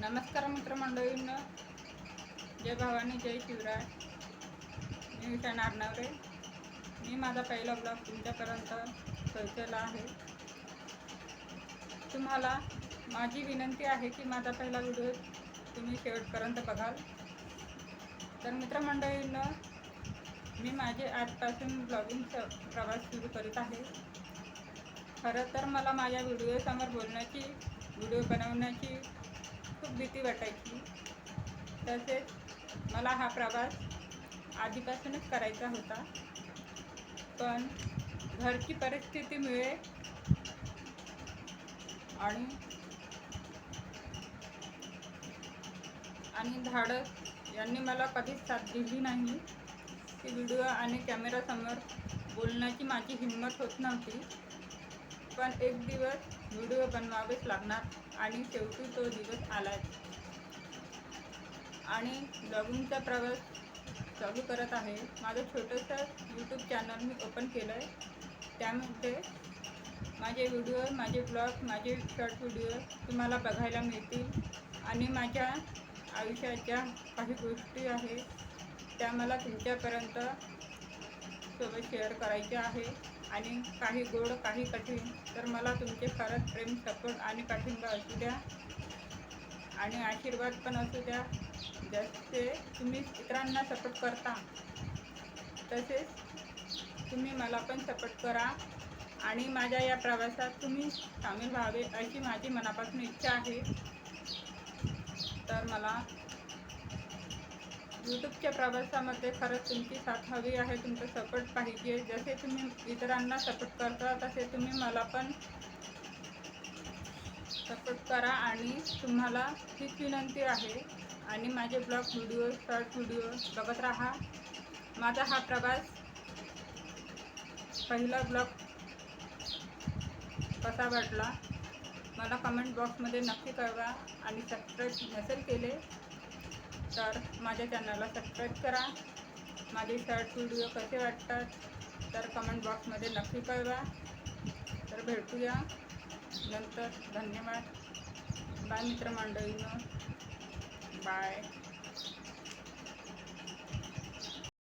नमस्कार मित्रमंडळींनो, जय भवानी जय शिवराय. मी विषय नारनवरे. मी माझा पहिला ब्लॉग तुमच्यापर्यंत पोहोचवला आहे. तुम्हाला माझी विनंती आहे की माझा पहिला व्हिडिओ तुम्ही शेवटपर्यंत बघाल. तर मित्रमंडळींनो, मी माझे आजपासून ब्लॉगिंगचा प्रवास सुरू करीत आहे. खरं तर मला माझ्या व्हिडिओसमोर बोलण्याची, व्हिडिओ बनवण्याची खूप भीती वाटायची. तसेच मला हा प्रवास आधीपासूनच करायचा होता, पण घरची परिस्थितीमुळे आणि धाडस यांनी मला कधीच साथ दिली नाही की व्हिडिओ आणि कॅमेरासमोर बोलण्याची माझी हिंमत होत नव्हती. पण एक दिवस व्हिडिओ बनवावेच लागणार आणि शेवटी तो दिवस आलाच. आणि ब्लॉगिंगचा प्रवास चालू करत आहे. माझं छोटंसं यूट्यूब चॅनल मी ओपन केलं आहे. त्यामध्ये माझे व्हिडिओ, माझे ब्लॉग, माझे शॉर्ट व्हिडिओ तुम्हाला बघायला मिळतील. आणि माझ्या आयुष्याच्या काही गोष्टी आहेत त्या मला तुमच्यापर्यंत सोबत शेअर करायच्या आहे. आणि काही गोड, काही कठीण. तर मला तुमचे खरंच प्रेम, सपोर्ट आणि पाठिंबा असू द्या आणि आशीर्वाद पण असू द्या. जसे तुम्ही इतरांना सपोर्ट करता तसेच तुम्ही मला पण सपोर्ट करा आणि माझ्या या प्रवासात तुम्ही सामील व्हावे अशी माझी मनापासून इच्छा आहे. तर मला यूट्यूबच्या प्रवासामध्ये खरंच तुमची साथ हवी आहे, तुमचं सपोर्ट पाहिजे. जसे तुम्ही इतरांना सपोर्ट करता तसे तुम्ही मला पण सपोर्ट करा. आणि तुम्हाला हीच विनंती आहे. आणि माझे ब्लॉग व्हिडिओ, शॉर्ट व्हिडिओ बघत राहा. माझा हा प्रवास पहिला ब्लॉग कसा वाटला मला कमेंट बॉक्समध्ये नक्की कळवा. आणि सबस्क्राईब नसेल केले तर माझ्या चॅनलला सबस्क्राईब करा. माझे शॉर्ट व्हिडिओ कसे वाटतात तर कमेंट बॉक्समध्ये नक्की कळवा. तर भेटूया नंतर. धन्यवाद. बाय मित्रमंडळींनो, बाय.